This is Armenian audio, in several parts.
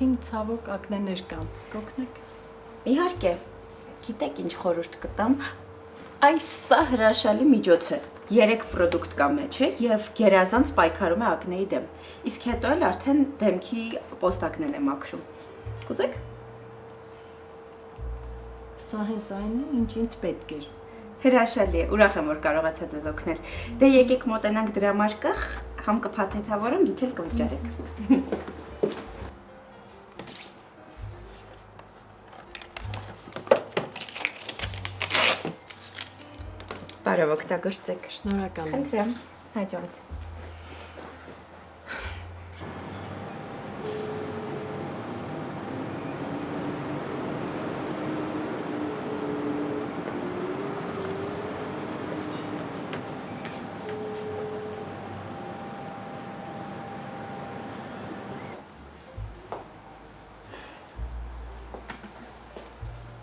Ինքին ցավոք ակնեներ կան, կօգնեք։ Իհարկե, գիտեք ինչ խորհուրդ կտամ, այս սա հրաշալի միջոց է, 3 պրոդուկտ կա մեջը և գերազանց պայքարում է ակնեի դեմ, իսկ հետո էլ արդեն դեմքի պոստակնեն է մաքրում, կուզեք? Սա հենց այն է, ինչ ինձ պետք էր։ Հրաշալի է, ուրախ եմ, որ կարողացա ձեզ օգնել, դե եկեք մոտենանք դրա մարկղ, համ կփաթեթավորեմ, դուք էլ կվճարեք։ Բարև օգտագործեք։ Շնորհակալ եմ։ Խնդրեմ, հաջողություն։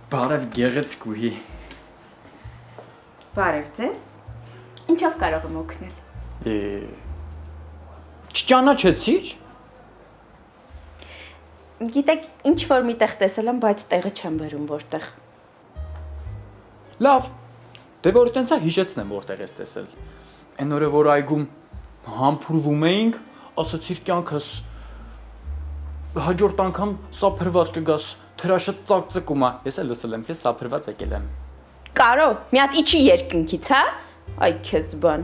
Բարև գեղեցիկ ուհի։ Բարև ձեզ։ Ինչով կարող եմ օգնել։ Չճանաչեցի՞ր։ Գիտեք, ինչ որ միտեղ տեսել եմ, բայց տեղը չեմ բերում որտեղ։ Լավ։ Դե որ տենց է հիշեցնեմ որտեղ ես տեսել։ Այն օրը որ այգում համբուրվում էինք, ասացիր կյանքս հաջորդ անգամ սափրված կգաս, թրաշը ծակծկում է։ Ես էլ լսել եմ, ես սափրված եկել եմ։ Կարո, մի հատ իջի երկնքից, հա։ Այ քեզ բան։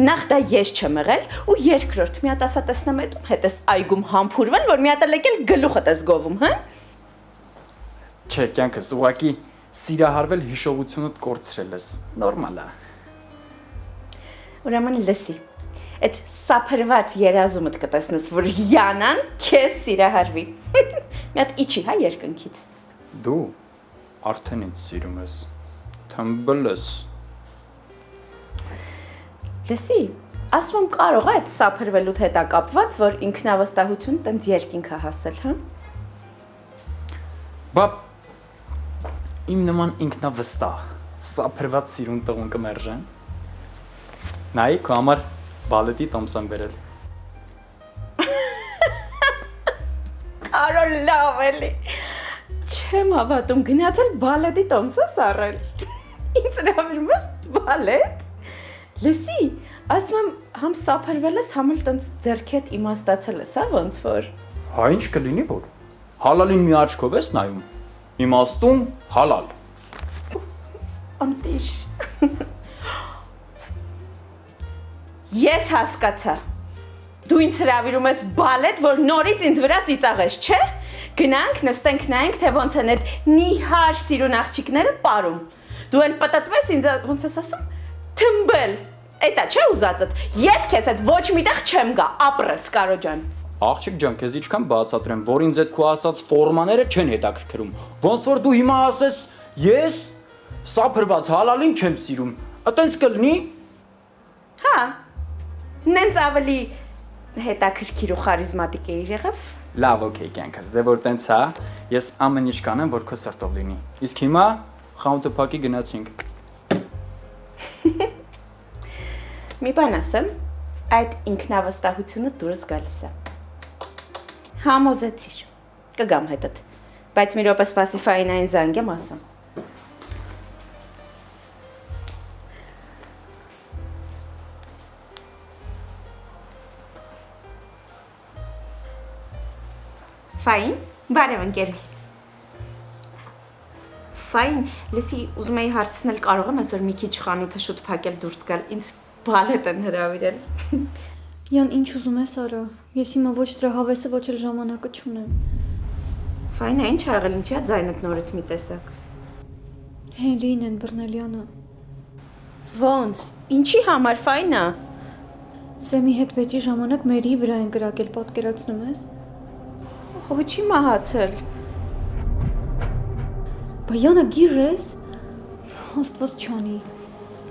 Նախ դա ես չեմ եղել ու երկրորդ մի հատ ասա տեսնեմ այդ հետ ես այգում համբուրվել, որ մի հատ էլ եկել գլուխդ ես գովում, հա։ Չէ, կյանքս ուղղակի սիրահարվել հիշողությունդ կորցրել ես։ Նորմալ է։ Ուրեմն լսի։ Այդ սափրված երազումդ կտեսնես, որ Յանան քեզ սիրահարվի։ Մի հատ իջի, հա, երկնքից։ Դու արդեն ինձ սիրում ես։ Թմբլ ես։ Լսի, ասում եմ կարող է այդ սափրվելուց հետ կապված, որ ինքնավստահություն տենց երկինք է հասել, հա։ Բա իմ նման ինքնավստահ, սափրված սիրուն տղուն կմերժեն։ Նայի քո համար բալետի տոմս եմ բերել։ Կարո լավ էլի։ Չեմ հավատում, գնացել բալետի տոմս ես առել։ Ինձ հրավիրում ես բալետ։ Լսի, ասում եմ համ սափրվել ես, համ էլ տենց ձեռքեդ իմաստացել ես, հա ոնց որ։ Հա ինչ կլինի որ։ Հալալին մի աչքով ես նայում։ Իմաստուն հալալ։ Անտիշ։ Ես հասկացա։ Դու ինձ հրավիրում ես բալետ, որ նորից ինձ վրա ծիծաղես, չէ՞։ Գնանք, նստենք, նայենք, թե ոնց են այդ նիհար սիրուն աղջիկները պարում։ Դու էլ պատտվես ինձ ոնց ես ասում, թմբել։ Էտա չէ ուզածդ։ Ես քեզ հետ ոչ միտեղ չեմ գա, ապրես, Կարո ջան։ Աղջիկ ջան, քեզ ինչքան բացատրեմ, որ ինձ այդ քո ասած ֆորմաները չեն հետաքրքրում։ Ոնց որ դու հիմա ասես, ես սափրված հալալին չեմ սիրում։ Այտենց կլինի։ Հա։ Նենց ավելի հետաքրքիր ու խարիզմատիկ է եղավ։ Լավ, օքեյ, կյանքս, դե որ տենց հա, ես ամեն ինչ կանեմ, որ քո սրտով լինի։ Իսկ հիմա խանութը փակի գնացինք։ Մի բան ասեմ, այդ ինքնավստահությունը դուրս գալիս է։ Համոզեցիր, կգամ հետդ, բայց մի րոպե սպասի Ֆայնային զանգեմ ասեմ։ Ֆայն, բարև ընկերուհիս։ Ֆայն, լսի, ուզում էի հարցնել կարող եմ այսօր մի քիչ խանութը շուտ փակել դուրս գալ, ինձ բալետ են հրավիրել։ Յան, ինչ ուզում ես արա, ես հիմա ոչ դրա հավեսը, ոչ էլ ժամանակը չունեմ։ Ֆայնա, ինչ ա եղել, ինչի՞ է ձայնդ նորից մի տեսակ։ Հենրին են բռնել Յանը։ Ոնց, ինչի համար Ֆայնա։ Սեմի հետ վեճի ժամանակ Մերիի վրա են կրակել, պատկերացնում ես։ Հոչի մահացել։ Բա Յանը գիժ ես։ Աստված չանի։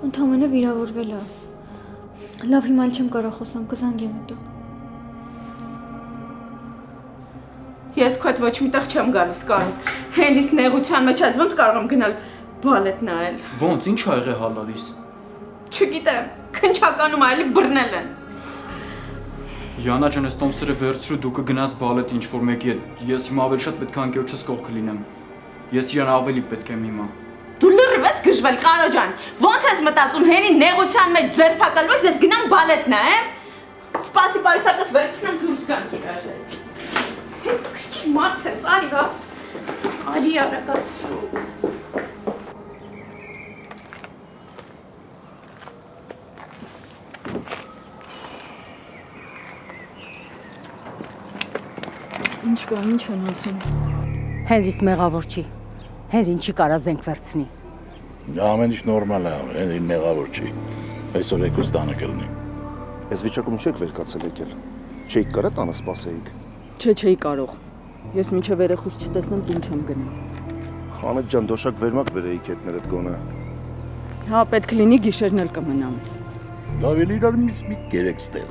Ընդամենը վիրավորվել է։ Լավ, հիմա էլ չեմ կարող խոսամ, կզանգեմ հետո։ Ես քո հետ ոչ միտեղ չեմ գալիս, Կարո։ Հենրիս նեղության մեջ այս ոնց կարող եմ գնալ բալետ նայել։ Ոնց, ինչ ա եղել հալալիս։ Չգիտեմ, քնչականում այլի բռնել են։ Յանա ջան, այս տոմսերը վերցրու, դու կգնաս բալետ ինչ-որ մեկի հետ։ Ես հիմա ավելի շատ պետք է անկեղջս կողքը լինեմ։ Ես իրան ավելի պետք եմ հիմա։ Դու լրիվ ես գժվել, Կարո ջան։ Ոնց ես մտածում հերի նեղության մեջ ձերբակալված ես գնամ բալետ նայեմ։ Սպասի պայուսակս վերցնեմ դուրս գանք իրար հետ։ Քիչ մարդ ես, արի հա։ Արի արագացրու։ Ինչ կա, ինչ են ասում։ Հենրիս մեղավոր չի։ Հենրին չի կարա զենք վերցնի։ Ամեն ինչ նորմալ է, Հենրին մեղավոր չի։ Այսօր եկուս տանը կլինի։ Այս վիճակում չեք վերկացել եկել։ Չէիք կարա տանը սպասեիք։ Չէի կարող։ Ես մինչև երեխուս չտեսնեմ տուն չեմ գնա։ Խանեթ ջան, դոշակ վերմակ բերեիք հետներդ գոնե։ Հա, պետք լինի գիշերն էլ կմնամ։ Լավ էլ իրար մի գերեք ստեղ։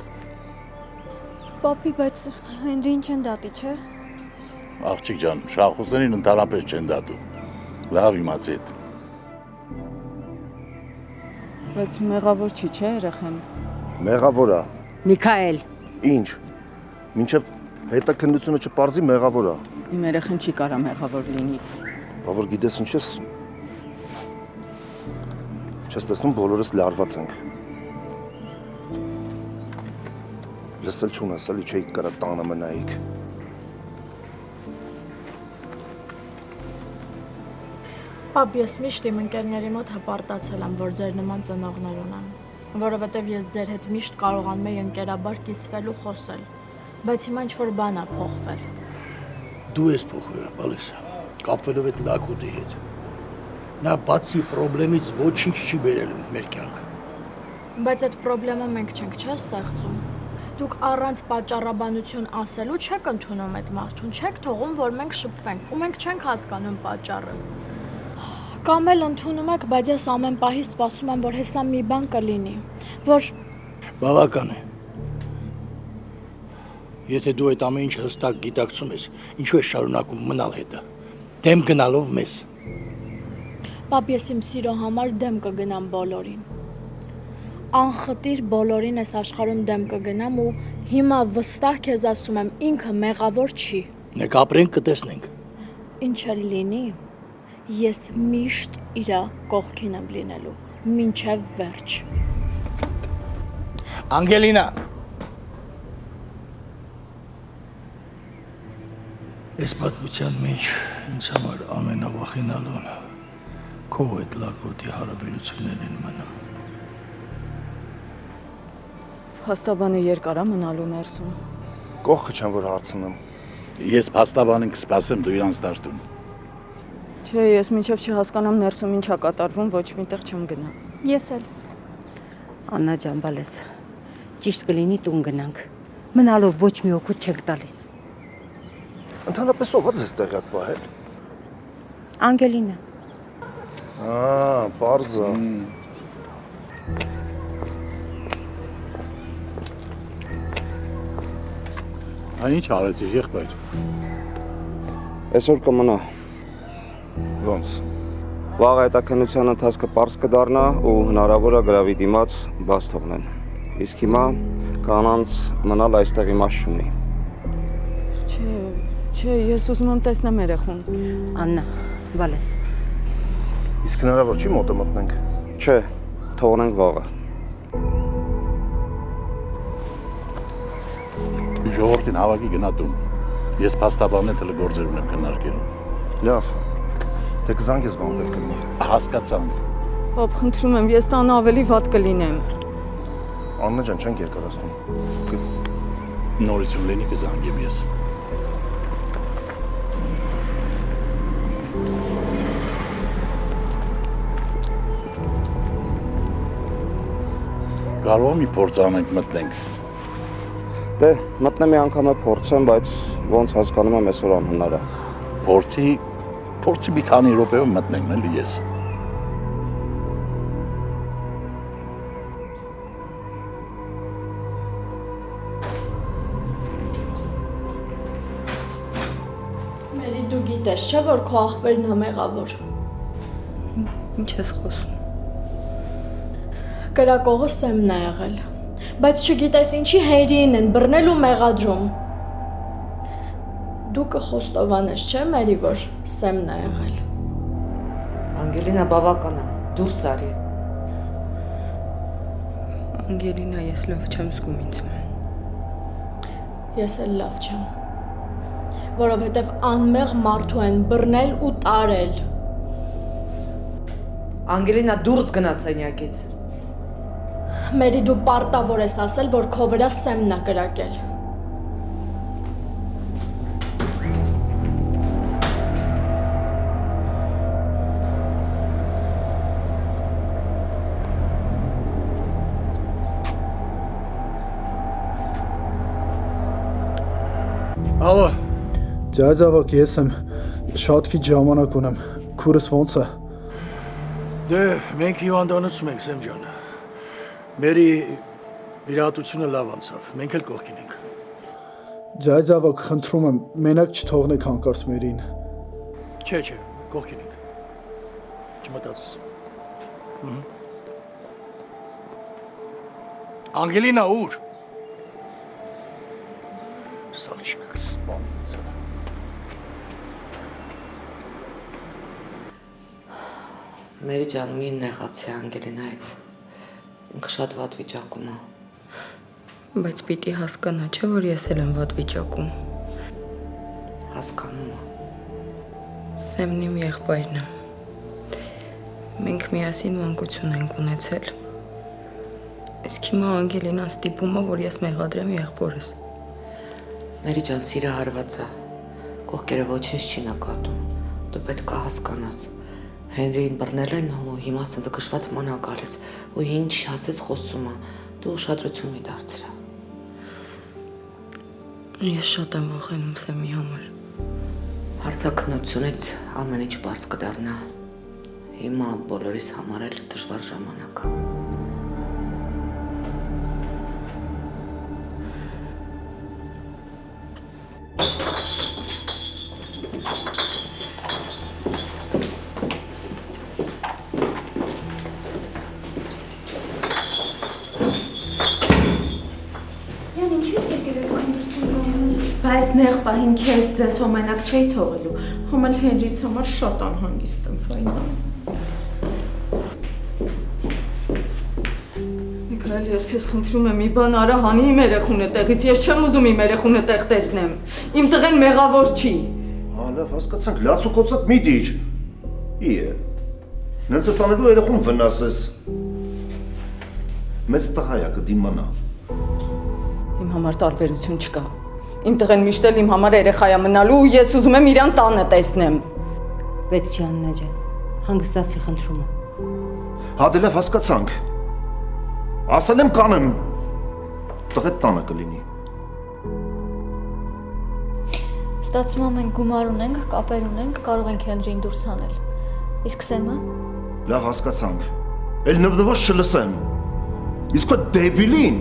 Պապի, բայց Հենրին չեն դատի, չէ։ Աղջիկ ջան, Շահխոսյանին ընդհանրապես չեն դատում։ Լավ իմացեք։ Բայց մեղավոր չի, չէ, երեխան։ Մեղավոր է։ Միքայել, Ինչ։ Մինչև հետաքննությունը չպարզի մեղավոր է։ Իմ երեխան չի կարա մեղավոր լինի։ Բա որ գիտես ինչ ես։ Չես տեսնում բոլորս լարված ենք։ Լսել չունես, էլի չէիք կարա տանը մնայիք։ Պապ, ես միշտ իմ ընկերների մոտ հպարտացել եմ, որ ձեր նման ծնողներ ունեմ, որովհետև ես ձեր հետ միշտ կարողանում եի ընկերաբար կիսվել ու խոսել, բայց հիմա ինչ-որ բան է փոխվել։ Դու ես փոխվել, բալես, կապվելով այդ լակուտի հետ։ Նա բացի պրոբլեմից ոչինչ չի բերել մեր կյանք։ Բայց այդ պրոբլեմը մենք չենք, չէ՞ ստեղծում։ Դուք առանց պատճառաբանություն ասելու չեք ընդունում այդ մարդուն, չեք թողում, որ մենք շփվենք, ու մենք չենք հասկանում պատճառը։ Կամ էլ ընդունում եք, բայց ես ամեն պահից սպասում եմ, որ հեսա մի բան կլինի, որ Բավական է։ Եթե դու այդ ամեն ինչ հստակ գիտակցում ես, ինչու ես շարունակում մնալ հետը։ Դեմ գնալով մեզ։ Պապ, ես իմ սիրո համար դեմ կգնամ բոլորին։ Անխտիր բոլորին այս աշխարհում դեմ կգնամ ու հիմա վստահ քեզ ասում եմ, ինքը մեղավոր չի։ Նեք ապրենք կտեսնենք։ Ինչ էլ լինի, ես միշտ իրա կողքին եմ լինելու, մինչև վերջ։ Անգելինա։ Այս պատմության մեջ ինձ համար ամենավախենալուն քո այդ լակոտի հարաբերություններն են մնում։ Հաստաբանը երկարա մնալու ներսում։ Կողքը չեմ որ հարցնեմ։ Ես փաստաբանին կսպասեմ, դու իրանց դաշտում։ Չէ, ես մինչև չհասկանամ ներսում ինչա կատարվում, ոչ միտեղ չեմ գնա։ Ես էլ։ Աննա ջան, բալես, ճիշտ կլինի տուն գնանք։ Մնալով ոչ մի օգուտ չեք տալիս։ Ընդհանրապես ով է ձեզ տեղյակ պահել։ Անգելինա։ Պարզա։ Այն ինչ արեցի, եղբայր։ Այսօր կմնա։ Ոնց։ Վաղ հետաքննության ընթացքը պարզ կդառնա ու հնարավոր է գրավի դիմաց բաց թողնեն։ Իսկ հիմա կանանց մնալ այստեղ իմաստ չունի։ Չէ, ես ուզում եմ տեսնեմ երեխուն։ Աննա, բալես։ Իսկ հնարավոր չի մոտը մտնենք։ Չէ, թողնենք վաղը։ Ժողովրդին հավաքի գնա տուն։ Ես փաստաբանն էլ գործեր ունեմ քննարկելու։ Լավ։ Դե կզանգես բան պետք է լինի։ Հասկացանք։ Պապ, խնդրում եմ, ես տանը ավելի վատ կլինեմ։ Աննա ջան, չենք երկարացնում։ Նորություն լինի կզանգեմ ես։ Կարող եմ մի փորձ անենք մտնենք։ Դե, մտնեմ մի անգամ փորձեմ, բայց ոնց հասկանում եմ այսօր անհնար է։ Փորձի մի քանի րոպեով մտնենք, էլի ես։ Մերի, դու գիտես, չէ՞ որ քո աղբերն է մեղավոր։ Ինչ ես խոսում։ Կրակողը Սեմն է եղել։ Բայց չգիտես ինչի Հենրիին են բռնել ու մեղադրում։ Դու կխոստովանես, չէ՞, Մերի, որ Սեմն է եղել։ Անգելինա, բավական է, դուրս արի։ Անգելինա, ես լավ չեմ զգում ինձ։ Ես էլ լավ չեմ։ Որովհետև անմեղ մարդու են բռնել ու տարել։ Անգելինա, դուրս գնա սենյակից։ Մերի, դու պարտավոր ես ասել, որ քո վրա Սեմն է կրակել։ Ալո, Ձայձավակ ես եմ, շատ քիչ ժամանակ ունեմ, քուրս ոնց է։ դե մենք հիվանդանոցում ենք, Սեմ ջան։ Մերի վիրահատությունը լավ անցավ, մենք էլ կողքին ենք։ Ձայձավակ խնդրում եմ, մենակ չթողնեք հանկարծ Մերին։ Չէ, կողքին ենք։ Չմտածես։ Անգելինա, ուր։ Սաղ չկսպանց։ Մերի ջան, մի նեղացի Անգելինայից։ Ինքը շատ վատ վիճակում է։ Բայց պիտի հասկանա, չէ՞ որ ես էլ եմ վատ վիճակում։ Հասկանում է։ Սեմն իմ եղբայրն է։ Մենք միասին մանկություն ենք ունեցել։ Իսկ հիմա Անգելինան ստիպում է, որ ես մեղադրեմ եղբորս։ Մերի ջան, սիրը հարված է։ Կողքերը ոչինչ չի նկատում։ Դու պետք է հասկանաս։ Հենրիին բռնել են ու հիմա ասած գշված մանա գալիս ու ինչ ասես խոսում է։ Դու ուշադրություն մի դարձրա։ Ես շատ եմ վախենում Սեմի համար։ Հարցաքննությունից ամեն ինչ բարձ կդառնա։ Հիմա բոլորիս համար էլ դժվար ժամանակ է։ Բայց նեղ պահին քեզ ձեզ հոմենակ չէի թողելու, հոմել Հենրիս համար շատ անհանգիստ եմ, Ֆայնա։ Միքայել, ես քեզ խնդրում եմ, մի բան արա, հանի իմ երեխունը տեղից, ես չեմ ուզում իմ երեխունը տեղ տեսնեմ, իմ տղեն մեղավոր չի։ Լավ, հասկացանք, լաց ու կոծատ մի դիր։ Իե, նենց ես անելու երեխուն վնասես։ Մեծ տղա է կդիմանա։ Իմ համար տարբերություն չկա։ Իմ տղեն միշտ էլ իմ համար երեխա է մնալու ու ես ուզում եմ իրան տանը տեսնեմ։ Պետք չի Աննա ջան, հանգստացի խնդրում եմ։ Հա դե լավ հասկացանք։ Ասել եմ կանեմ։ Տղետ տանը կլինի։ Ստացվում է մենք գումար ունենք, կապեր ունենք, կարող ենք Հենրին դուրս հանել։ Իսկ Սեմը։ Լավ հասկացանք։ Էլ նվնվոց չլսեմ։ Իսկ այդ դեբիլին։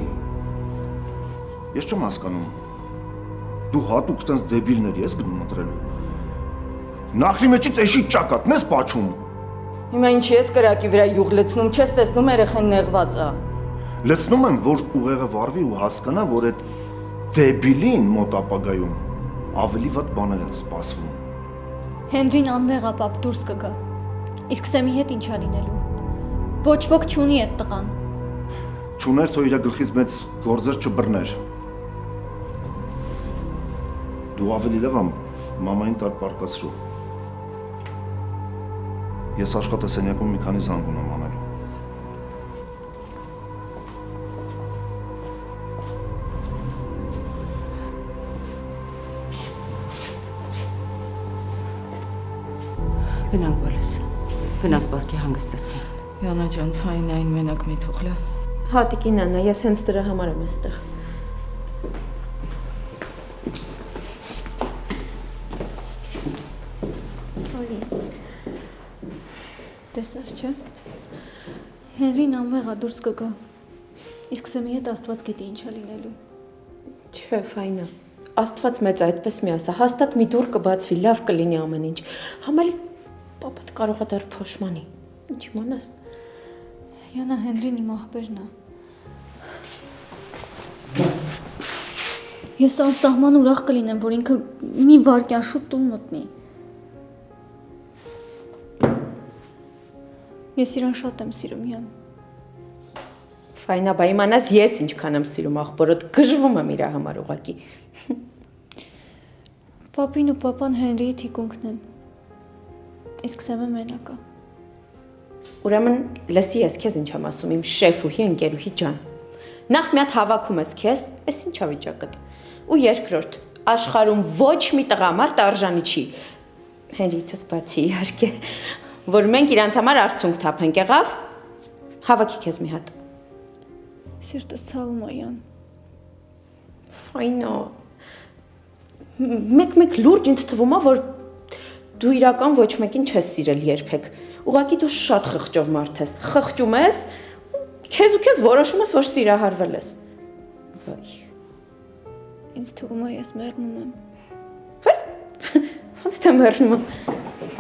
Ես չեմ հասկանում։ Դու հատուկ տենց դեբիլների ես գնում ընտրելու։ Նախլի մեջից էշի ճակատն ես պաչում։ Հիմա ինչի ես կրակի վրա յուղ լցնում, չես տեսնում երեխան նեղված է։ Լցնում եմ, որ ուղեղը վառվի ու հասկանա, որ այդ դեբիլին մոտ ապագայում ավելի վատ բաներ են սպասվում։ Հենրին անմեղ ապապ դուրս կգա։ Իսկ Սեմի հետ ինչա լինելու։ Ոչ ոք չունի այդ տղան։ Չուներ, թող իր գլխից մեծ գործեր չբռներ։ Դու ավելի լավ եմ մամային տար պարկացրու։ Ես աշխատասենյակում մի քանի զանգ ունեմ անելու։ Գնանք բոլես։ Գնանք պարկի հանգստացի։ Յանա ջան, Ֆայնային մենակ մի թող լավ։ Հատիկին Աննա, ես հենց դրա համար եմ այստեղ։ Տեսար չէ։ Հենրին անմեղ է դուրս կգա։ Իսկ Սեմի հետ Աստված գիտի ինչա լինելու։ Չէ, Ֆայնա։ Աստված մեծ այդպես մի ասա, հաստատ մի դուռ կբացվի, լավ կլինի ամեն ինչ։ Համալ պապատ կարող է դեռ փոշմանի։ Ինչ իմանաս։ Յանա, Հենրին իմ աղբերն է։ Ես անսահման ուրախ կլինեմ, որ ինքը մի վայրկյան շուտ տուն մտնի։ Ես իրան շատ եմ սիրում, Յան։ Ֆայնա, բա իմանաս ես ինչքան եմ սիրում աղբորդ, գժվում եմ իր համար ուղակի։ Պապին ու պապան Հենրիի թիկունքն են։ Իսկ Սեմը մենակ է։ Ուրեմն լսի ես քեզ ինչ եմ ասում, իմ շեֆուհի ընկերուհի ջան։ Նախ մի հատ հավաքում ես քեզ, էս ինչա վիճակդ։ Ու երկրորդ, աշխարհում ոչ մի տղամարդ արժանի չի։ Հենրիցս բացի իհարկե, որ մենք իրանց համար արցունք թափենք, եղավ։ Հավաքի քեզ մի հատ։ Սիրտս ցավում է, Յան։ Ֆայնա։ Մեկ լուրջ ինձ թվում է, որ դու իրական ոչ մեկին չես սիրել երբեք։ Ուղղակի դու շատ խղճով մարդ ես։ Խղճում ես, քեզ որոշում ես, որ սիրահարվել ես։ Վայ։ Ինձ թվում է ես մեռնում եմ։ Ոնց թե մեռնում եմ։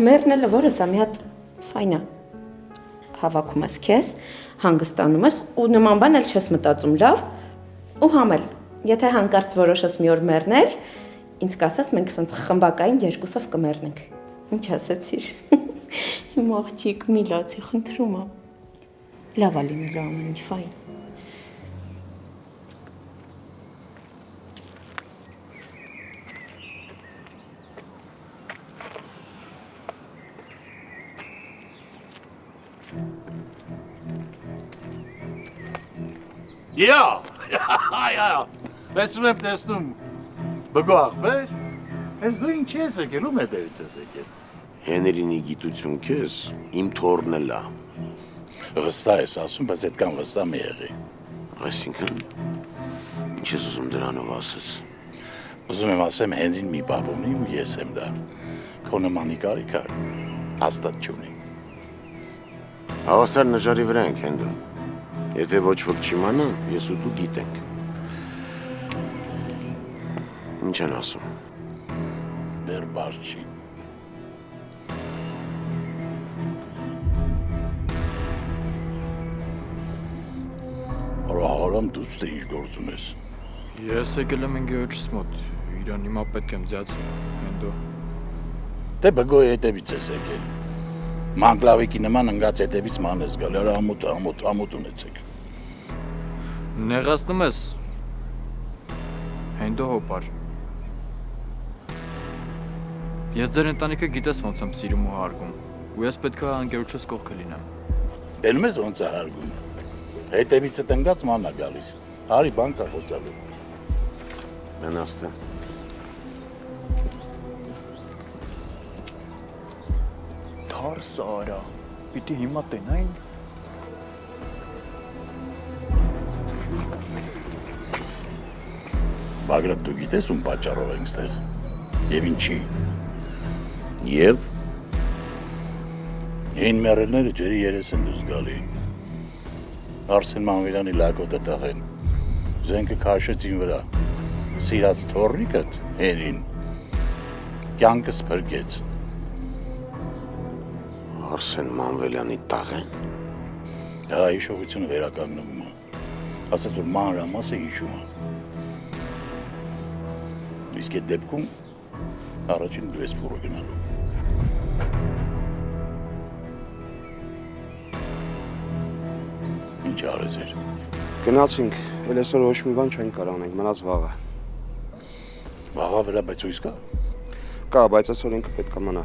Մեռնելը որս է, մի հատ ֆայնա։ Հավաքում ես քեզ, հանգստանում ես ու նման բան էլ չես մտածում, լավ։ Ու համել, եթե հանկարծ որոշես մի օր մեռնել, ինձ կասես մենք ասենց խմբակային երկուսով կմեռնենք։ Ինչ ասեցիր։ Իմ աղջիկ, միլացի, խնդրում եմ։ Լավ է լինելու ամեն ինչ, ֆայն։ Յա, տեսնում եմ, տեսնում։ Բգո աղբեր, ես դու ինչ ես եկել, ում հետևից ես եկել։ Հենրինի գիտություն քեզ իմ թորն էլ է։ Վստահ ես ասում, բայց այդքան վստահ մի եղի։ Այսինքն, ինչ ես ուզում դրանով ասես։ Ուզում եմ ասեմ, Հենրին մի բավ ունի ու ես եմ դա։ Քո նմանի կարիք է, հաստատ չունի։ Հավասար նժարի վրա ենք հենդում։ Եթե ոչ ոք չիմանա, ես ու դու գիտենք։ Ինչ են ասում։ Դեռ բար չի։ Հորամ դուց թե ինչ գործում ես։ Ես եկել եմ ընկերոջս մոտ, իրան հիմա պետք եմ ձյաց, հենդո։ Դե բգոյի հետևից ես եկել։ Մանգլավիկի նման ընգած հետևից ման ես գալ, հորա ամոտ ունեցեք։ Նեղացնում ես, հենդո հոպար։ Ես ձեր ընտանիքը գիտես ոնց եմ սիրում ու հարգում, ու ես պետք է ընկերոջս կողքը լինեմ։ Դենում ես ոնց է հարգում։ Հետևիցը տնգած մանն է գալիս, հարի բան կա խոսալու։ Մենաստը։ Թարսը արա, պիտի հիմա տենային։ Բագրատ դու գիտես ում պատճառով ենք ստեղ, և ինչի։ Եվ հին մեռելները ջերի երես են դուրս գալի։ Արսեն Մանվիրյանի լակոտը տղեն, զենքը քաշեցին վրա, սիրած թոռնիկըդ Հենրին, կյանքս փրկեց։ Արսեն Մանվելյանի տաղեն։ Հա, հիշողությունը վերականգնվում է, ասաց, որ մանրամասը հիշում է։ Իսկ այդ դեպքում առաջին դու ես փուրը գնալու։ Ինչ արես էր։ Գնացինք, էլ այսօր ոչ մի բան չենք կարող անենք, մնաց վաղը։ Վաղը վրա, բայց ույս կա։ Կա, բայց այսօր ինքը պետք է մնա։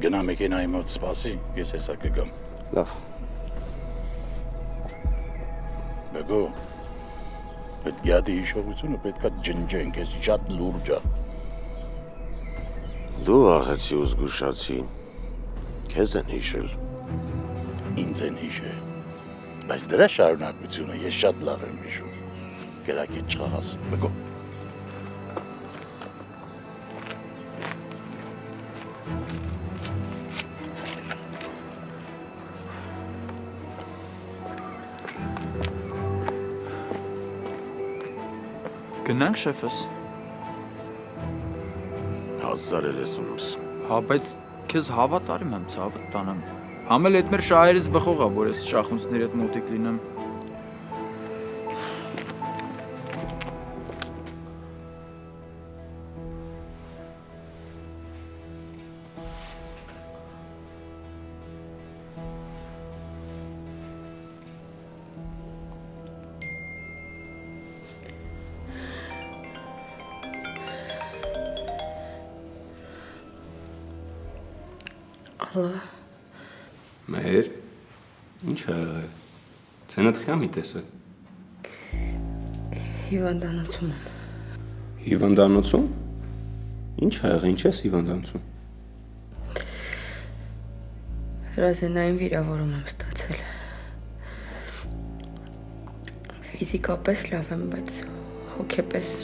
Գնա մեքենայի մոտ սպասի, ես հեսա կգամ։ Լավ։ Բգո, այդ գյադի հիշողությունը պետք է ջնջենք, ես շատ լուրջ է։ Դու աղեցի ու զգուշացի, քեզ են հիշել։ Ինձ են հիշել, բայց դրա շարունակությունը ես շատ լավ եմ հիշում։ Կերակի չխաղաս, բգո։ Գնանք շեֆս։ Հազար ես ունս։ Հա, բայց քեզ հավատարիմ եմ, ցավը տանեմ։ Համել այդ մեր շահերից բխող է, որ ես շախունցների հետ մոտիկ լինեմ։ Հլո։ Մեր ինչ ա եղել։ Ցենդ խյամի տեսը։ Հիվանդանոցում եմ։ Հիվանդանոցում։ Ինչ ա եղել, ինչ ես հիվանդանոցում։ Հրազենային վիրավորում եմ ստացել։ Ֆիզիկապես լավ եմ, բայց հոգեպես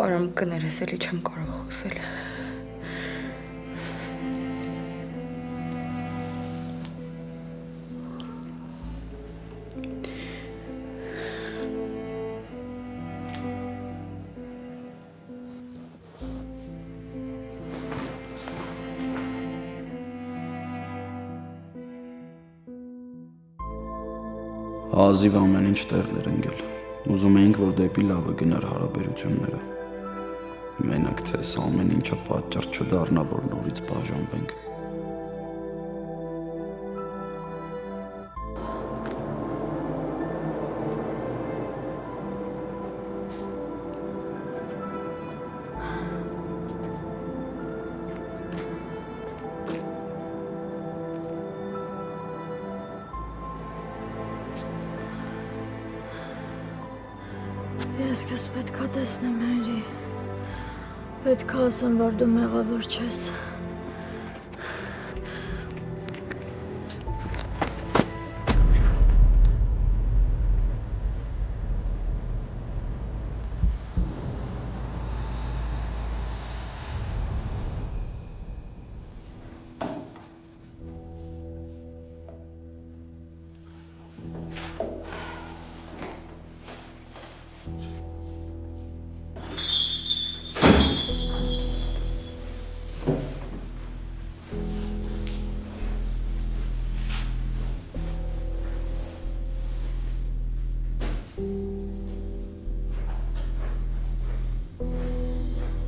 արամ կներես էլի չեմ կարող խոսել։ Հազիվ ամեն ինչ տեղն էր ընկել։ Ուզում էինք, որ դեպի լավը գնար հարաբերությունները։ Մենակ թե այս ամեն ինչը պատճառ չդառնա, որ նորից բաժանվենք։ Ես քեզ պետքա տեսնեմ, Հենրի։ Պետքա ասեմ, որ դու մեղավոր չես։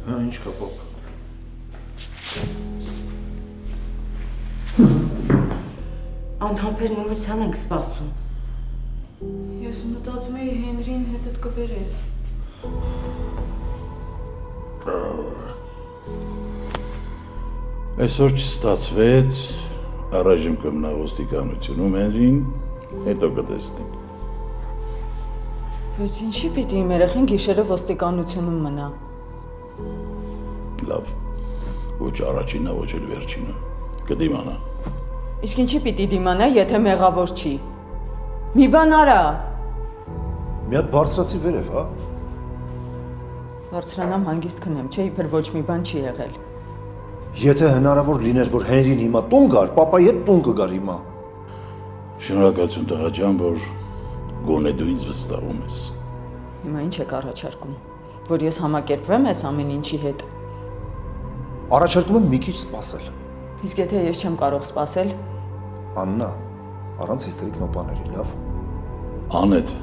Հա, ինչ կա, պապ։ Անհամբեր նորության ենք սպասում։ Ես մտածում էի Հենրին հետդ կբերես։ Այսօր չստացվեց, առայժմ կմնա ոստիկանությունում Հենրին, հետո կտեսնենք։ Բայց ինչի պիտի իմ երեխին գիշերը ոստիկանությունում մնա։ Լավ, ոչ առաջինը, ոչ էլ վերջինը, կդիմանա։ Իսկ ինչի պիտի դիմանա, եթե մեղավոր չի։ Մի բան արա։ Մի հատ բարձրացի վերև, հա։ Բարձրանամ հանգիստ քնեմ, չէ, իբր ոչ մի բան չի եղել։ Եթե հնարավոր լիներ, որ Հենրին հիմա տուն գար, պապայի հետ տուն կգար հիմա։ Շնորհակալություն տղա ջան, որ գոնե դու ինձ վստահում ես։ Հիմա ինչ եք առաջարկում, որ ես համակերպվեմ այս ամեն ինչի հետ։ Առաջարկում եմ մի քիչ սպասել։ Իսկ եթե ես չեմ կարող սպասել։ Աննա, առանց հիստերիկ նոպաների, լավ։ Անետ,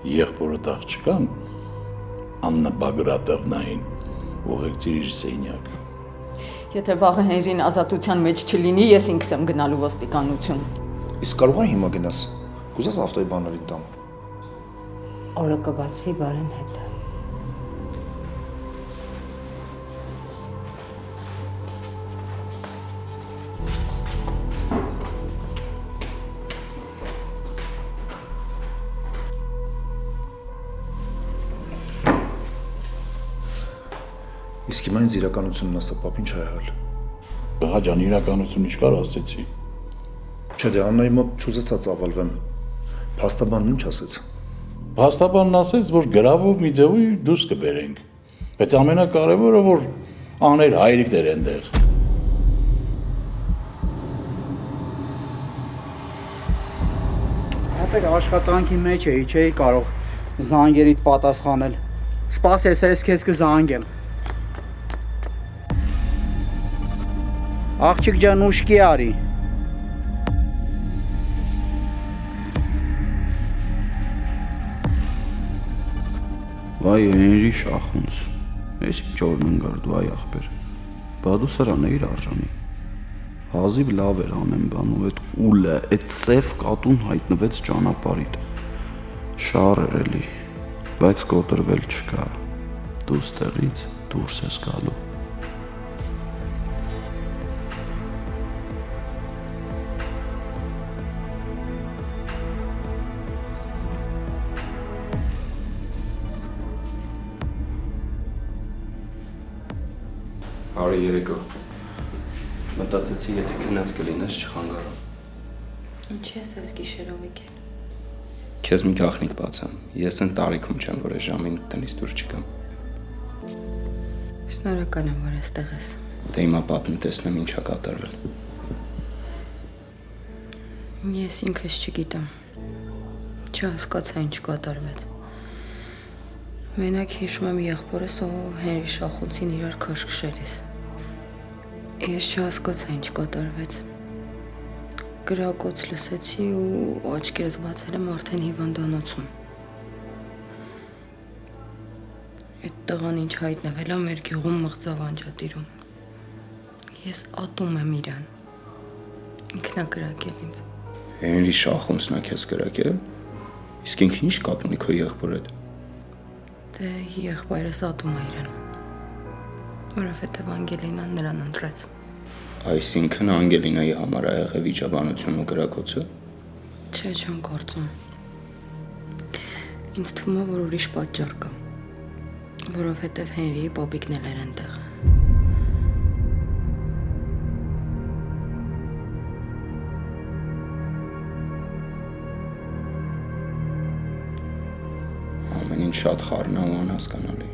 եղբորդ աղջկան, Աննա Բագրատովնային, ուղեկցիր իր սենյակ։ Եթե վաղը Հենրին ազատության մեջ չլինի, ես ինքս եմ գնալու ոստիկանություն։ Իսկ կարող եմ հիմա գնաս։ Կուզես ավտոյի բաներին տամ։ Օրը կբացվի բարեն հետը։ Իսկ հիմա ինձ իրականությունն ասա, պապ, ինչ ա եղել։ Տղա ջան, իրականություն ինչ կար ասեցի։ Չէ, դե Աննայի մոտ չուզեցա ծավալվեմ։ Փաստաբանն ինչ ասեց։ Փաստաբանն ասեց, որ գրավով մի ձևի դուրս կբերենք։ Բայց ամենակարևորը, որ աներ հայրիկներ այնտեղ։ Ապեր աշխատանքի մեջ էի, չէի կարող զանգերիդ պատասխանել։ Սպասես, ես քեզ կզանգեմ։ Աղջիկ ջան, ուշքի արի։ Վայ Հենրի շախունց, ես ինչ օրն ընգարդու այ աղբեր, բա դու սրան էիր արժանի, հազիվ լավ էր ամեն բան ու էդ ուլը, էդ սև կատուն հայտնվեց ճանապարհիդ, շար էր էլի, բայց կոտրվել չկա, դու ստեղից դուրս ես գալու, Բարի երեկո։ Մտածեցի, եթե քնած կլինես, չխանգարում։ Ինչի ես այս գիշերով եկել։ Քեզ մի գաղտնիք բացեմ։ Ես այն տարիքում չեմ, որ այս ժամին տնից դուրս չգամ։ Շնորհակալ եմ, որ այստեղ ես։ Դե հիմա պատմի տեսնեմ ինչ ա կատարվել։ Ես ինքս չգիտեմ։ Չհասկացա ինչ կատարվեց։ Մենակ հիշում եմ եղբորս ու Հենրի Շախունցին իրար քաշքշելիս։ Ես չհասկացա ինչ կատարվեց։ Գրակոց լսեցի ու աչքերս բացել եմ արդեն հիվանդանոցում։ Այդ տղան ինչ հայտնվել է մեր գյուղում մղձավ անջատիրում։ Ես ատում եմ իրան։ Ինքն է գրակել ինձ։ Հենրի Շախունցն է քեզ գրակել։ Իսկ ինքը ինչ կապ ունի քո եղբոր հետ։ Դե եղբայրս ատում է իրան։ Որովհետև Անգելինան նրան ընտրեց։ Այսինքն Անգելինայի համար ա եղել վիճաբանությունն ու գրակոցը։ Չէ, չեմ կարծում։ Ինձ թվում է, որ ուրիշ պատճառ կա։ Որովհետև Հենրիի պապիկն էլ էր այնտեղ։ Ամեն ինչ շատ խառն ու անհասկանալի։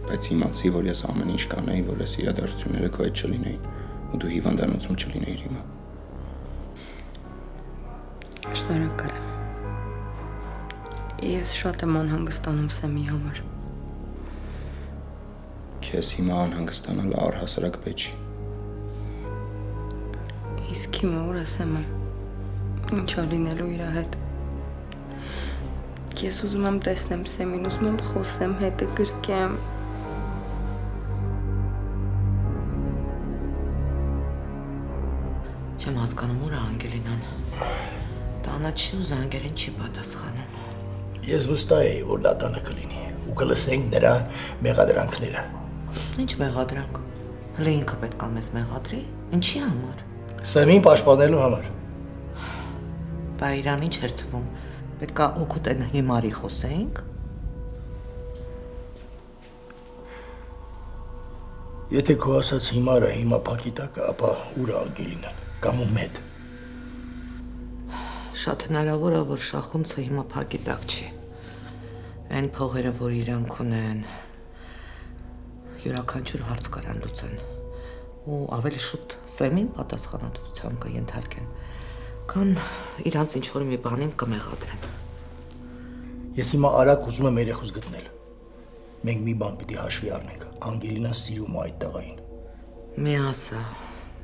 Բայց իմացի, որ ես ամեն ինչ կանեի, որ այս իրադարձությունները քո հետ չլինեին, ու դու հիվանդանոցում չլինեիր հիմա։ Շնորհակալ եմ։ Ես շատ եմ անհանգստանում Սեմի համար։ Քեզ հիմա անհանգստանալը առհասարակ պետք չի։ Իսկ հիմա ուր է Սեմը։ Ինչ ա լինելու իր հետ։ Ես ուզում եմ տեսնեմ Սեմին, ուզում եմ խոսեմ, հետը գրկեմ։ Չեմ հասկանում ուր է Անգելինան։ Տանը չի ու զանգերին չի պատասխանում։ Ես վստահ էի, որ դա տանը կլինի ու կլսենք նրա մեղադրանքները։ Ինչ մեղադրանք։ Հələ ինքը պետք է մեզ մեղադրի։ Ինչի համար։ Սեմին պաշտպանելու համար։ Բա իրան ինչ էր թվում։ Պետք է օգուտ են հիմարի խոսենք։ Եթե քո ասած հիմարը հիմա փակի տակը, ապա ուր է Անգելինան։ Կամ ում հետ։ Շատ հնարավոր է, որ Շախունցը հիմա փակի տակ չի։ Այն փողերը, որ իրանք ունեն, յուրաքանչյուր հարց կարան լուծեն։ Ու ավելի շուտ Սեմին պատասխանատվության կենթարկեն, քան իրանց ինչ-որ մի բանին կմեղադրեն։ Ես հիմա արագ ուզում եմ երեխուս գտնել։ Մենք մի բան պիտի հաշվի առնենք։ Անգելինան սիրում է այդ տղային։ Մի ասա,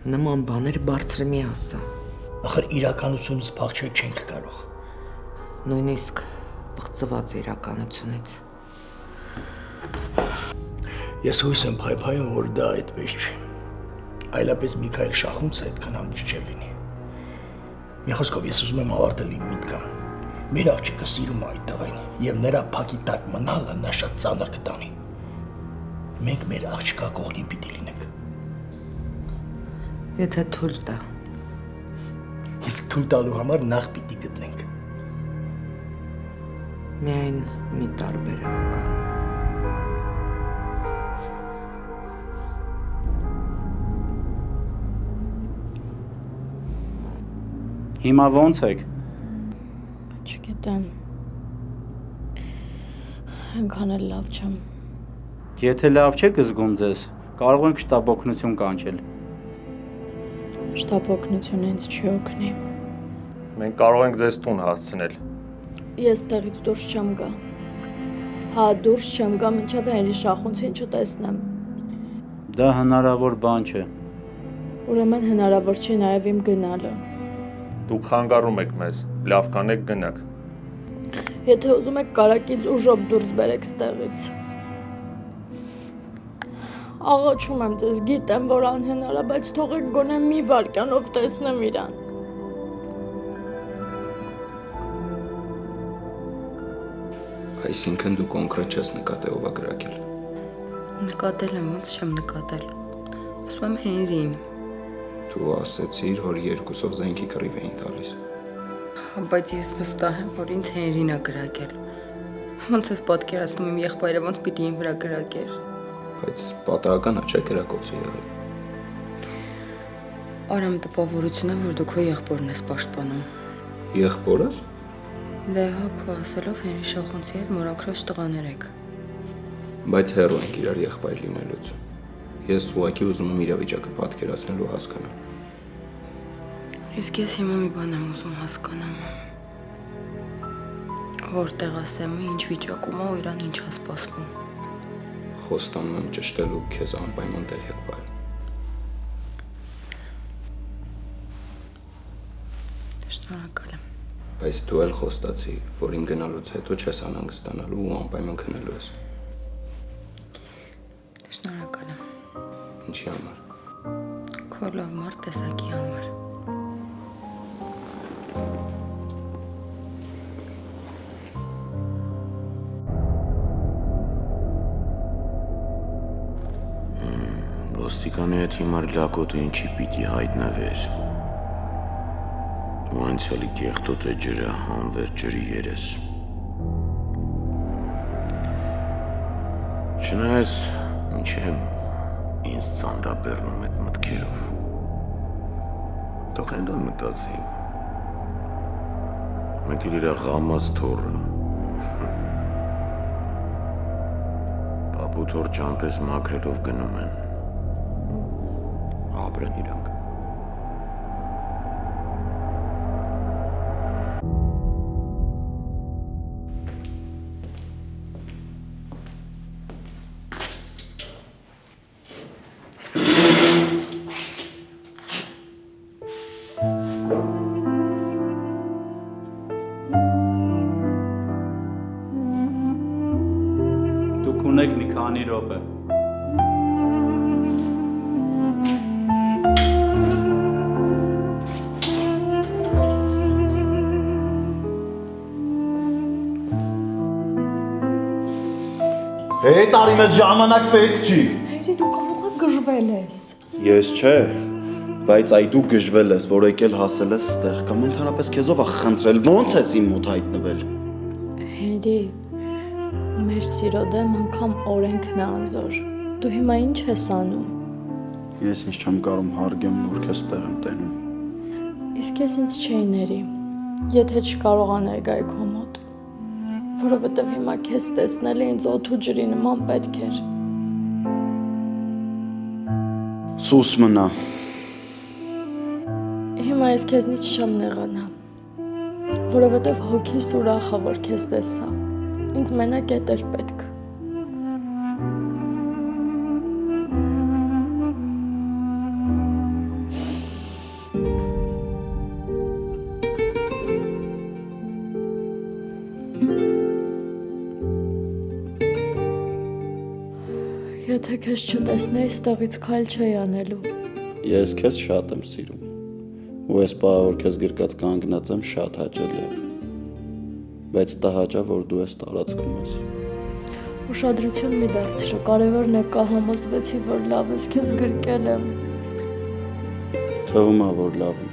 նման բաներ բարձր մի ասա։ Ախր իրականությունից փախչել չենք կարող։ Նույնիսկ բղծված իրականությունից։ Ես հույս եմ փայփայում, որ դա այդպես չի։ Այլապես Միքայել Շախունցը այդքան հանգիստ չէր լինի։ Մի խոսքով ես ուզում եմ ավարտել իմ միտքը։ Մեր աղջիկը սիրում է այդ տղային, եւ նրա փակի տակ մնալը նա շատ ծանր կտանի։ Մենք մեր աղջկա կողքին պիտի լինենք։ Եթե թույլ տա։ Իսկ թույլ տալու համար նախ պիտի գտնենք։ Միայն մի տարբերակ կա։ Հիմա ո՞նց եք։ Չգիտեմ։ Այնքան էլ լավ չեմ։ Եթե լավ չեք զգում ձեզ, կարող ենք շտապ օգնություն կանչել։ Շտապ օգնությունը ինձ չի օգնի։ Մենք կարող ենք ձեզ տուն հասցնել։ Ես տեղից դուրս չեմ գա։ Հա, դուրս չեմ գա, մինչև Հենրի Շախունցին չտեսնեմ։ Դա հնարավոր բան չէ։ Ուրեմն հնարավոր չի նաև իմ գնալը։ Դուք խանգարում եք մեզ, լավ կանեք գնաք։ Եթե ուզում եք, կարաք ինձ ուժով դուրս բերեք ստեղից։ Աղաչում եմ ձեզ, գիտեմ, որ անհնար է, բայց թողեք գոնե մի վայրկյանով տեսնեմ իրան։ Այսինքն դու կոնկրետ չես նկատել ով է գրակել։ Նկատել եմ, ոնց չեմ նկատել։ Ասում եմ Հենրին։ Դու ասեցիր, որ երկուսով զենքի կռիվ էին տալիս։ Բայց ես վստահ եմ, որ ինձ Հենրին է գրակել։ Ոնց ես պատկերացնում իմ եղբայրը ոնց պիտի իմ վրա գրակեր։ բայց պատահական է չէ կրակոցի եղել։ Արամ տպավորություն է, որ դու քո եղբորն ես պաշտպանում։ Եղբորս։ Դե հա քո ասելով Հենրի Շախունցի հետ մորաքրոջ տղաներ եք։ Բայց հեռու ենք իրար եղբայր լինելուց։ Ես ուղղակի ուզում եմ իրավիճակը պատկերացնել ու հասկանալ։ Իսկ ես հիմա մի բան եմ ուզում հասկանամ։ Որտեղ ասեմ, ինչ վիճակում է ու իրան ինչ է սպասվում։ Խոստանում եմ ճշտելու քեզ անպայման տեղյակ բերել։ Շնորհակալ եմ։ Բայց դու էլ խոստացի, որ իմ գնալուց հետո չես անհանգստանալու ու անպայման քնելու ես։ Շնորհակալ եմ։ Ինչի համար։ Քո լավ մարդ տեսակի համար։ Ոստիկանի հետ հիմար լակոտը ինչի պիտի հայտնվեր։ Ու անցյալի կեղտոտ է ջրը հանվեր ջրի երես։ Չնայած ինչ եմ ինձ ծանրաբեռնում այդ մտքերով։ Թող հենდան մտածի։ Մեկ էլ իր աղամած թորը։ Պապու թոր ճամպես մաքրելով գնում են։ Ապրեն իրանք։ Դուք ունեք մի քանի րոպե։ Հետ արի մեզ ժամանակ պետք չի։ Հերի դու կարող գժվել ես։ Ես չէ, բայց այ դու գժվել ես, որ եկել հասել ես ստեղ, կամ ընդհանրապես քեզով է խնդրել, ո՞նց ես իմ մոտ հայտնվել։ Հերի, մեր սիրո դեմ անգամ օրենքն է անզոր։ Դու հիմա ինչ ես անում։ Ես ինչ չեմ կարող հարգեմ, որ քեզ տեղ եմ տենում։ Իսկ ես ինձ չէի ների, եթե չկարողանայի գալ քո մոտ, որովհետև հիմա քեզ տեսնելը ինձ օդ ու ջրի նման պետք էր։ Սուս մնա։ Հիմա ես քեզնից չեմ նեղանա, որովհետև հոգիս ուրախ է, որ քեզ տեսա։ Ինձ մենակ էդ էր պետք։ Եթե քեզ չտեսնեի, ստեղից քայլ չէի անելու։ Ես քեզ շատ եմ սիրում։ Ու ես պահը, որ քեզ գրկած կանգնած եմ, շատ հաճելի է։ Բայց տհաճա, որ դու ես տարածքում ես։ Ուշադրություն մի դարձրու, կարևորն է կա համոզվեցի, որ լավ ես, քեզ գրկել եմ։ Թվում է, որ լավ եմ։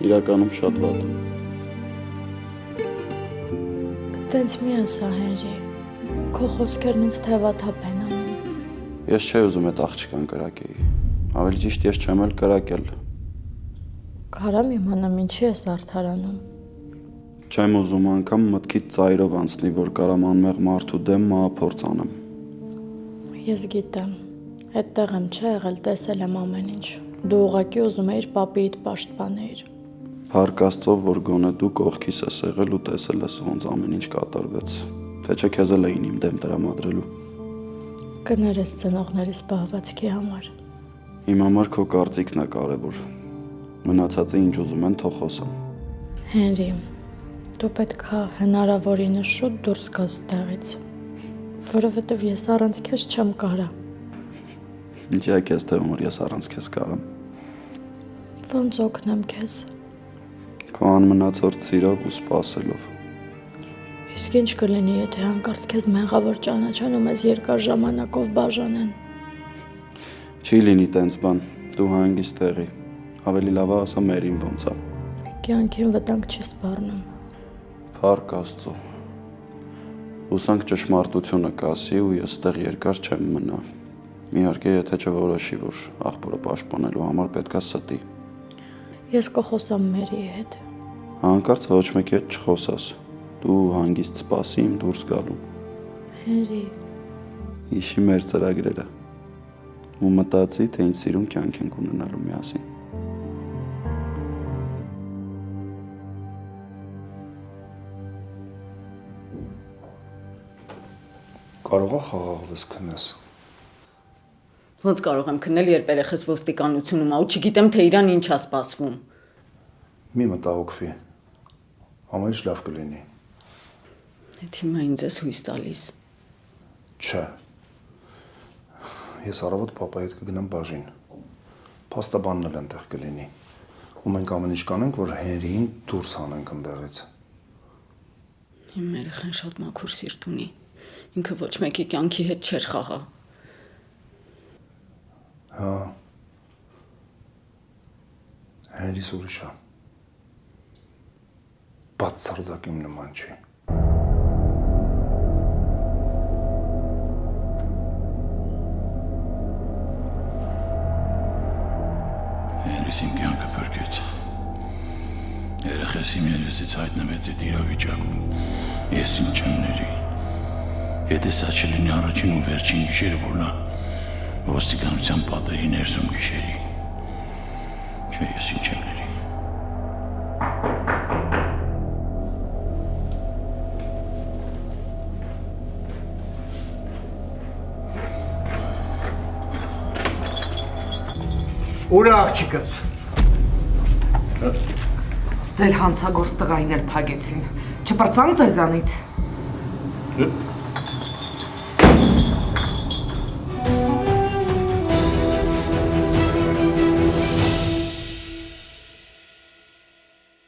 Իրականում շատ վատ եմ։ Տենց մի ասա, Հենրի, քո խոսքերն ինձ թևաթափ են անում։ Ես չէի ուզում այդ աղջկան կրակեի։ Ավելի ճիշտ ես չեմ էլ կրակել։ Կարամ իմանամ ինչի ես արդարանում։ Չեմ ուզում անգամ մտքիդ ծայրով անցնի, որ կարամ անմեղ մարդու դեմ մահափորձ անեմ։ Ես գիտեմ, այդտեղ եմ չէ եղել, տեսել եմ ամեն ինչ։ Դու ուղղակի ուզում էիր պապիիդ պաշտպանել։ Փառք Աստծո, որ գոնե դու կողքիս ես եղել ու տեսել ես ոնց ամեն ինչ կատարվեց։ Թե չէ քեզ էլ էին իմ դեմ տրամադրելու։ Կներես ծնողներիս պահվածքի համար։ Իմ համար քո կարծիքն է կարևոր։ Մնացածը ինչ ուզում են թող խոսան։ Հենրի, դու պետք է հնարավորինս շուտ դուրս գաս տեղից, որովհետև ես առանց քեզ չեմ կարա։ Ինչի՞ է քեզ թվում, որ ես առանց քեզ կարամ։ Ոնց օգնեմ քեզ։ Քո անմնացորդ սիրով ու սպասելով։ Իսկ ինչ կլինի, եթե հանկարծ քեզ մեղավոր ճանաչեն ու մեզ երկար ժամանակով բաժանեն։ Չի լինի տենց բան, դու հանգիստ տեղի։ Ավելի լավ է ասա մերին ոնց է։ Կյանքին վտանգ չի սպառնում։ Փառք Աստծո։ Հուսանք ճշմարտությունը կասի ու ես ստեղ երկար չեմ մնա։ Իհարկե, եթե չորոշի, որ աղբորը պաշտպանելու համար պետքա ստի։ Ես կխոսամ Մերի հետ։ Հանկարծ ոչ մեկի հետ չխոսաս։ Դու հանգիստ սպասի իմ դուրս գալու։ Հենրի, Հիշի մեր ծրագրերը։ Ու մտածի, թե ինչ սիրուն կյանք ենք ունենալու միասին։ Կարող է խաղաղվես քնես։ Ոնց կարող եմ քնել, երբ երեխես ոստիկանությունում ա ու չգիտեմ, թե իրան ինչ ա սպասվում։ Մի մտահոգվի։ Ամեն ինչ լավ կլինի։ Այդ հիմա ինձ ես հույս տալիս։ Չէ։ Ես առավոտ պապայի հետ կգնամ բաժին։ Փաստաբանն էլ այնտեղ կլինի։ Ու մենք ամեն ինչ կանենք, որ Հենրիին դուրս հանենք այնտեղից։ Իմ երեխան շատ մաքուր սիրտ ունի։ Ինքը ոչ մեկի կյանքի հետ չէր խաղա։ Հա։ Հենրիս ուրիշ է։ Բացարձակ իմ նման չի։ Հենրիս իմ կյանքը փրկեց։ Երեխես իմ երեսից հայտնվեց այդ իրավիճակում։ Ես ինչ եմ ների։ Եթե սա չլինի առաջին ու վերջին գիշերը, որ նա ոստիկանության պատերի ներսում գիշերի։ Չէ, ես ինչ եմ ների։ Ուր է աղջիկս։ Ձեր հանցագործ տղային էլ փագեցին։ Չպրծան ձեզանից։